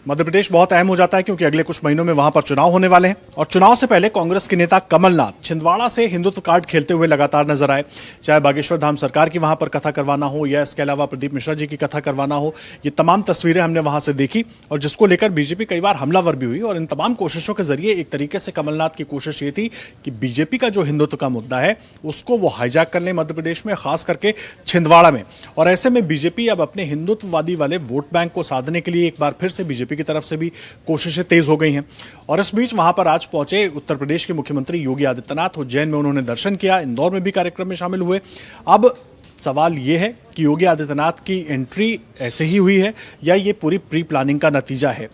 मध्य प्रदेश बहुत अहम हो जाता है क्योंकि अगले कुछ महीनों में वहां पर चुनाव होने वाले हैं और चुनाव से पहले कांग्रेस के नेता कमलनाथ छिंदवाड़ा से हिंदुत्व कार्ड खेलते हुए लगातार नजर आए। चाहे बागेश्वर धाम सरकार की वहां पर कथा करवाना हो या इसके अलावा प्रदीप मिश्रा जी की कथा करवाना हो, ये तमाम तस्वीरें हमने वहां से देखी और जिसको लेकर बीजेपी कई बार हमलावर भी हुई। और इन तमाम कोशिशों के जरिए एक तरीके से कमलनाथ की कोशिश ये थी कि बीजेपी का जो हिंदुत्व का मुद्दा है उसको वो हाईजैक कर ले मध्य प्रदेश में, खास करके छिंदवाड़ा में। और ऐसे में बीजेपी अब अपने हिंदुत्ववादी वाले वोट बैंक को साधने के लिए एक बार फिर से बीजेपी की तरफ से भी कोशिशें तेज हो गई हैं। और इस बीच वहां पर आज पहुंचे उत्तर प्रदेश के मुख्यमंत्री योगी आदित्यनाथ। उज्जैन में उन्होंने दर्शन किया, इंदौर में भी कार्यक्रम में शामिल हुए। अब सवाल यह है कि योगी आदित्यनाथ की एंट्री ऐसे ही हुई है या ये पूरी प्री प्लानिंग का नतीजा है,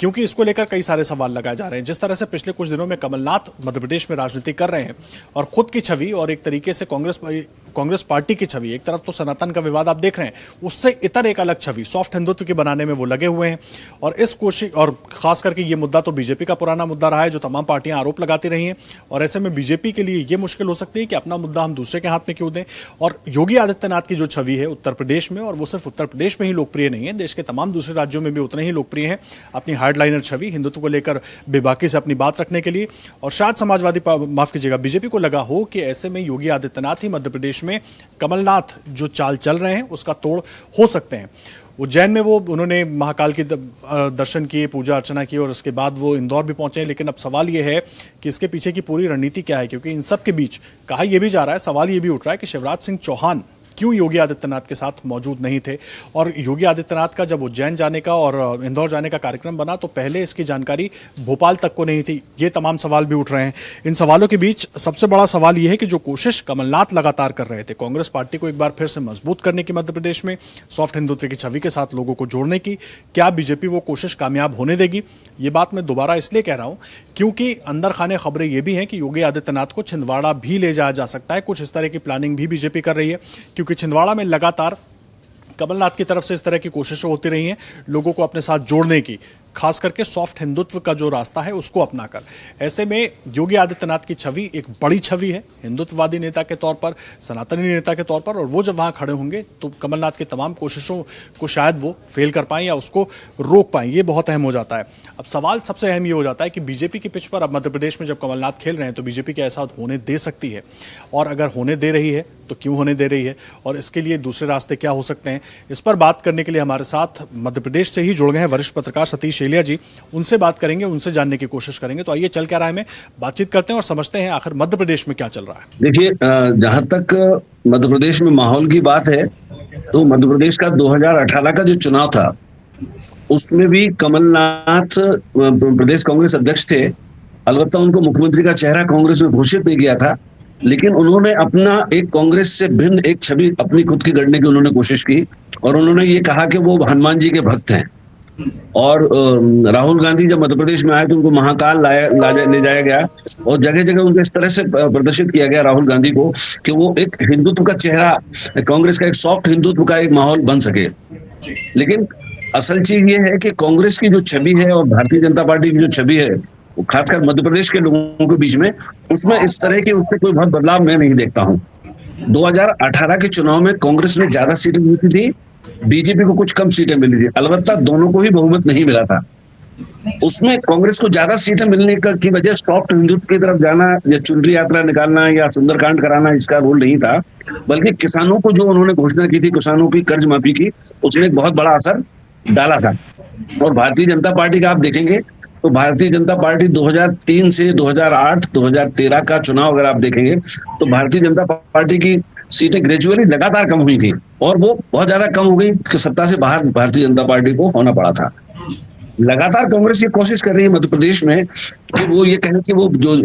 क्योंकि इसको लेकर कई सारे सवाल लगाए जा रहे हैं। जिस तरह से पिछले कुछ दिनों में कमलनाथ मध्य प्रदेश में राजनीति कर रहे हैं और खुद की छवि और एक तरीके से कांग्रेस पार्टी की छवि, एक तरफ तो सनातन का विवाद आप देख रहे हैं, उससे इतर एक अलग छवि सॉफ्ट हिंदुत्व की बनाने में वो लगे हुए हैं। और इस कोशिश, और खास करके ये मुद्दा तो बीजेपी का पुराना मुद्दा रहा है जो तमाम पार्टियां आरोप लगाती रही हैं। और ऐसे में बीजेपी के लिए ये मुश्किल हो सकती है कि अपना मुद्दा हम दूसरे के हाथ में क्यों दें। और योगी आदित्यनाथ की जो छवि है उत्तर प्रदेश में, और वो सिर्फ उत्तर प्रदेश में ही लोकप्रिय नहीं है, देश के तमाम दूसरे राज्यों में भी उतने ही लोकप्रिय है, अपनी हार्डलाइनर छवि हिंदुत्व को लेकर बेबाकी से अपनी बात रखने के लिए। और शायद समाजवादी, माफ कीजिएगा, बीजेपी को लगा हो कि ऐसे में योगी आदित्यनाथ ही मध्य प्रदेश में कमलनाथ जो चाल चल रहे हैं उसका तोड़ हो सकते हैं। उज्जैन में वो उन्होंने महाकाल के दर्शन किए, पूजा अर्चना की और उसके बाद वो इंदौर भी पहुंचे। लेकिन अब सवाल ये है कि इसके पीछे की पूरी रणनीति क्या है, क्योंकि इन सब के बीच कहा यह भी जा रहा है, सवाल ये भी उठ रहा है कि शिवराज सिंह चौहान क्यों योगी आदित्यनाथ के साथ मौजूद नहीं थे। और योगी आदित्यनाथ का जब उज्जैन जाने का और इंदौर जाने का कार्यक्रम बना तो पहले इसकी जानकारी भोपाल तक को नहीं थी। ये तमाम सवाल भी उठ रहे हैं। इन सवालों के बीच सबसे बड़ा सवाल यह है कि जो कोशिश कमलनाथ लगातार कर रहे थे कांग्रेस पार्टी को एक बार फिर से मजबूत करने की मध्य प्रदेश में, सॉफ्ट हिंदुत्व की छवि के साथ लोगों को जोड़ने की, क्या बीजेपी वो कोशिश कामयाब होने देगी? ये बात मैं दोबारा इसलिए कह रहा हूं क्योंकि अंदर खाने खबरें ये भी हैं कि योगी आदित्यनाथ को छिंदवाड़ा भी ले जाया जा सकता है। कुछ इस तरह की प्लानिंग भी बीजेपी कर रही है, क्योंकि छिंदवाड़ा में लगातार कमलनाथ की तरफ से इस तरह की कोशिशें होती रही हैं लोगों को अपने साथ जोड़ने की, खास करके सॉफ्ट हिंदुत्व का जो रास्ता है उसको अपनाकर। ऐसे में योगी आदित्यनाथ की छवि एक बड़ी छवि है हिंदुत्ववादी नेता के तौर पर, सनातनी नेता के तौर पर, और वो जब वहां खड़े होंगे तो कमलनाथ की तमाम कोशिशों को शायद वो फेल कर पाएं या उसको रोक पाएं। ये बहुत अहम हो जाता है। अब सवाल सबसे अहम ये हो जाता है कि बीजेपी की पिच पर अब मध्य प्रदेश में जब कमलनाथ खेल रहे हैं तो बीजेपी क्या ऐसा होने दे सकती है, और अगर होने दे रही है तो क्यों होने दे रही है, और इसके लिए दूसरे रास्ते क्या हो सकते हैं? इस पर बात करने के लिए हमारे साथ मध्य प्रदेश से ही जुड़ गए हैं वरिष्ठ पत्रकार सतीश एलिया जी। उनसे बात करेंगे, उनसे जानने की कोशिश करेंगे। तो आइए चल क्या रहा है, में बातचीत करते हैं और समझते हैं आखिर मध्य प्रदेश में क्या चल रहा है। देखिए, जहां तक मध्य प्रदेश में माहौल की बात है तो मध्य प्रदेश का 2018 का जो चुनाव था उसमें भी कमलनाथ प्रदेश कांग्रेस अध्यक्ष थे। अलबत्ता उनको मुख्यमंत्री का चेहरा कांग्रेस में घोषित नहीं किया था, लेकिन उन्होंने अपना एक कांग्रेस से भिन्न एक छवि अपनी खुद की गढ़ने की उन्होंने कोशिश की। और उन्होंने ये कहा कि वो हनुमान जी के भक्त हैं। और राहुल गांधी जब मध्य प्रदेश में आए तो उनको महाकाल ले जाया गया और जगह जगह उनको इस तरह से प्रदर्शित किया गया राहुल गांधी को कि वो एक हिंदुत्व का चेहरा, कांग्रेस का एक सॉफ्ट हिंदुत्व का एक माहौल बन सके। लेकिन असल चीज ये है कि कांग्रेस की जो छवि है और भारतीय जनता पार्टी की जो छवि है, वो खासकर मध्य प्रदेश के लोगों के बीच में, उसमें इस तरह की उससे कोई बहुत बदलाव मैं नहीं देखता हूँ। 2018 के चुनाव में कांग्रेस ने ज्यादा सीटें जीती थी, बीजेपी को कुछ कम सीटें मिली थी। अलबत्ता दोनों को ही बहुमत नहीं मिला था। उसमें कांग्रेस को ज्यादा सीटें मिलने की वजह सॉफ्ट हिंदुत्व की तरफ जाना या चुनरी यात्रा निकालना या सुंदरकांड कराना, इसका रोल नहीं था, बल्कि किसानों को जो उन्होंने घोषणा की थी, किसानों की कर्ज माफी की, उसने एक बहुत बड़ा असर डाला था। और भारतीय जनता पार्टी का आप देखेंगे तो भारतीय जनता पार्टी 2003 से 2008, 2013 का चुनाव अगर आप देखेंगे तो भारतीय जनता पार्टी की सीटें ग्रेजुअली लगातार कम हुई थी और वो बहुत ज्यादा कम हो गई कि सत्ता से बाहर भारतीय जनता पार्टी को होना पड़ा था। लगातार कांग्रेस ये कोशिश कर रही है मध्य प्रदेश में कि वो ये कहें कि वो जो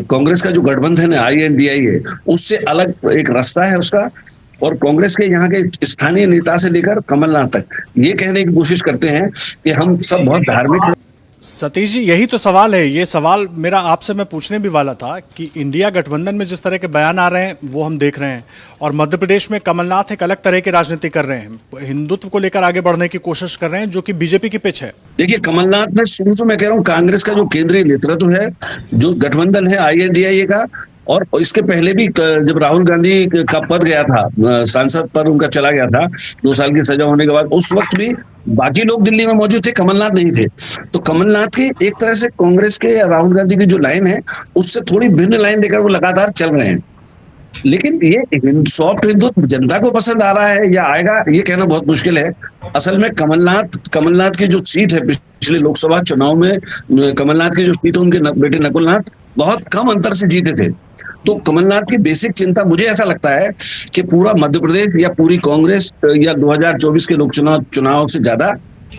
कांग्रेस का जो गठबंधन है INDI है, उससे अलग एक रास्ता है उसका, और कांग्रेस के यहाँ के स्थानीय नेता से लेकर कमलनाथ तक ये कहने की कोशिश करते हैं कि हम सब बहुत धार्मिक हैं। सतीश जी, यही तो सवाल है। ये सवाल मेरा आपसे मैं पूछने भी वाला था कि इंडिया गठबंधन में जिस तरह के बयान आ रहे हैं वो हम देख रहे हैं, और मध्य प्रदेश में कमलनाथ एक अलग तरह की राजनीति कर रहे हैं, हिंदुत्व को लेकर आगे बढ़ने की कोशिश कर रहे हैं, जो कि बीजेपी की पिच है। देखिए, कमलनाथ ने शुरू से, मैं कह रहा हूँ, कांग्रेस का जो केंद्रीय नेतृत्व है, जो गठबंधन है INDI का, और इसके पहले भी जब राहुल गांधी का पद गया था, सांसद पद उनका चला गया था 2 साल की सजा होने के बाद, उस वक्त भी बाकी लोग दिल्ली में मौजूद थे, कमलनाथ नहीं थे। तो कमलनाथ की एक तरह से कांग्रेस के या राहुल गांधी की जो लाइन है उससे थोड़ी भिन्न लाइन लेकर वो लगातार चल रहे हैं। लेकिन ये सॉफ्ट हिंदुत्व जनता को पसंद आ रहा है या आएगा, ये कहना बहुत मुश्किल है। असल में कमलनाथ की जो सीट है पिछले लोकसभा चुनाव में, कमलनाथ की जो सीट है उनके बेटे नकुलनाथ बहुत कम अंतर से जीते थे। तो कमलनाथ की बेसिक चिंता, मुझे ऐसा लगता है कि पूरा मध्य प्रदेश या पूरी कांग्रेस या 2024 के लोकसभा चुनाव से ज्यादा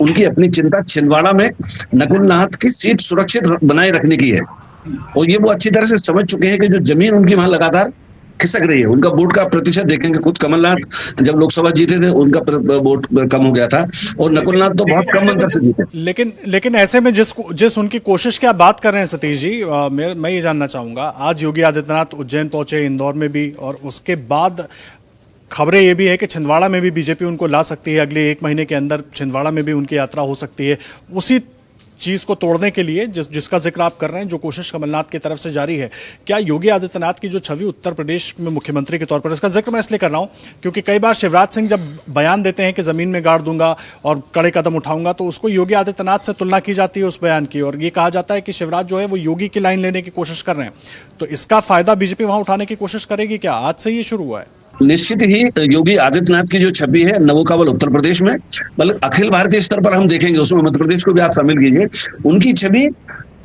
उनकी अपनी चिंता छिंदवाड़ा में नकुलनाथ की सीट सुरक्षित बनाए रखने की है। और ये वो अच्छी तरह से समझ चुके हैं कि जो जमीन उनकी वहां लगातार खिसक रही है, उनका वोट का प्रतिशत देखेंगे, खुद कमलनाथ जब लोकसभा जीते थे उनका वोट कम हो गया था और नकुलनाथ तो बहुत कम अंतर से जीते। लेकिन ऐसे में जिस उनकी कोशिश की आप बात कर रहे हैं सतीश जी, मैं ये जानना चाहूंगा, आज योगी आदित्यनाथ उज्जैन पहुंचे, इंदौर में भी, और उसके बाद खबरें ये भी है कि छिंदवाड़ा में भी बीजेपी उनको ला सकती है, अगले 1 महीने के अंदर छिंदवाड़ा में भी उनकी यात्रा हो सकती है। उसी चीज को तोड़ने के लिए जिसका जिक्र आप कर रहे हैं, जो कोशिश कमलनाथ की तरफ से जारी है, क्या योगी आदित्यनाथ की जो छवि उत्तर प्रदेश में मुख्यमंत्री के तौर पर, इसका जिक्र मैं इसलिए कर रहा हूं क्योंकि कई बार शिवराज सिंह जब बयान देते हैं कि जमीन में गाड़ दूंगा और कड़े कदम उठाऊंगा, तो उसको योगी आदित्यनाथ से तुलना की जाती है उस बयान की, और ये कहा जाता है कि शिवराज जो है वो योगी की लाइन लेने की कोशिश कर रहे हैं। तो इसका फायदा बीजेपी वहां उठाने की कोशिश करेगी क्या? आज से ये शुरू हुआ है। निश्चित ही योगी आदित्यनाथ की जो छवि है न वो केवल उत्तर प्रदेश में बल्कि अखिल भारतीय स्तर पर हम देखेंगे, उसमें मध्य प्रदेश को भी आप शामिल कीजिए, उनकी छवि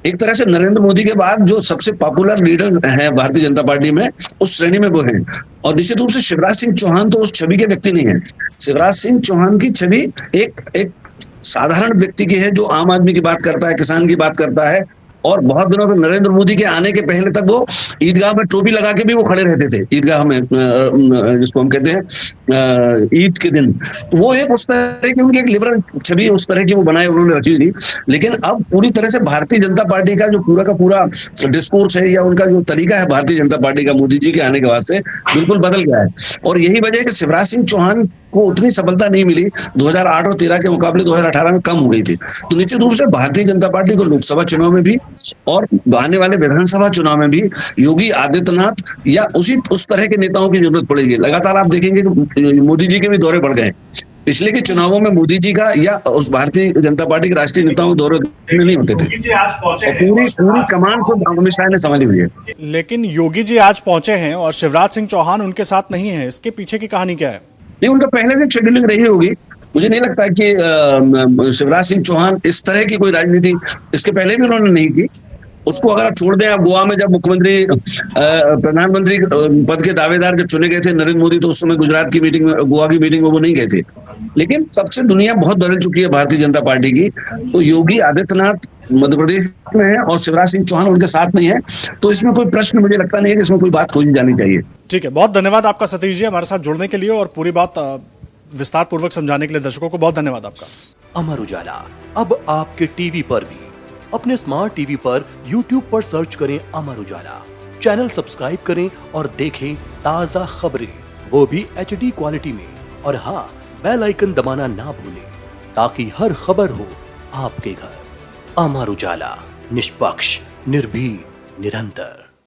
एक तरह से नरेंद्र मोदी के बाद जो सबसे पॉपुलर लीडर है भारतीय जनता पार्टी में, उस श्रेणी में वो है। और निश्चित रूप से शिवराज सिंह चौहान तो उस छवि के व्यक्ति नहीं है। शिवराज सिंह चौहान की छवि एक साधारण व्यक्ति की है, जो आम आदमी की बात करता है, किसान की बात करता है। और बहुत दिनों तक नरेंद्र मोदी के आने के पहले तक वो ईदगाह में टोपी लगा के भी वो खड़े रहते थे, ईदगाह में, जिसको हम कहते हैं ईद के दिन। वो एक उस तरह की उनकी एक लिबरल छवि उस तरह की वो बनाए उन्होंने रखी थी। लेकिन अब पूरी तरह से भारतीय जनता पार्टी का जो पूरा का पूरा डिस्कोर्स है या उनका जो तरीका है भारतीय जनता पार्टी का मोदी जी के आने के बाद से बिल्कुल बदल गया है। और यही वजह है कि शिवराज सिंह चौहान को उतनी सफलता नहीं मिली 2008 और 13 के मुकाबले 2018 में कम हो गई थी। तो निश्चित रूप से भारतीय जनता पार्टी को लोकसभा चुनाव में भी और आने वाले विधानसभा चुनाव में भी योगी आदित्यनाथ या उस तरह के नेताओं की जरूरत पड़ेगी। लगातार आप देखेंगे कि मोदी जी के भी दौरे बढ़ गए। पिछले के चुनावों में मोदी जी का या उस भारतीय जनता पार्टी के राष्ट्रीय नेताओं के दौरे नहीं होते थे। पूरी कमान को अमित शाह ने संभाली हुई है। लेकिन योगी जी आज पहुंचे हैं और शिवराज सिंह चौहान उनके साथ नहीं है, इसके पीछे की कहानी क्या है? नहीं, उनका पहले से शेड्यूलिंग रही होगी। मुझे नहीं लगता कि शिवराज सिंह चौहान इस तरह की कोई राजनीति इसके पहले भी उन्होंने नहीं की। उसको अगर आप छोड़ दें, आप गोवा में जब मुख्यमंत्री प्रधानमंत्री पद के दावेदार जब चुने गए थे नरेंद्र मोदी, तो उस समय गुजरात की मीटिंग में, गोवा की मीटिंग में वो नहीं गए थे। लेकिन तब से दुनिया बहुत बदल चुकी है भारतीय जनता पार्टी की। तो योगी आदित्यनाथ मध्य प्रदेश में है और शिवराज सिंह चौहान उनके साथ नहीं है, तो इसमें कोई प्रश्न मुझे लगता नहीं है कि इसमें कोई बात खोजी जानी चाहिए। ठीक है, बहुत धन्यवाद आपका सतीश जी, हमारे साथ जुड़ने के लिए और पूरी बात विस्तार पूर्वक समझाने के लिए। दर्शकों को बहुत धन्यवाद आपका। अमर उजाला अब आपके टीवी पर भी। अपने स्मार्ट टीवी पर YouTube पर सर्च करें अमर उजाला, चैनल सब्सक्राइब करें और देखें ताजा खबरें, वो भी HD क्वालिटी में। और हाँ, बेल आइकन दबाना ना भूलें ताकि हर खबर हो आपके घर। अमर उजाला, निष्पक्ष, निर्भीक, निरंतर।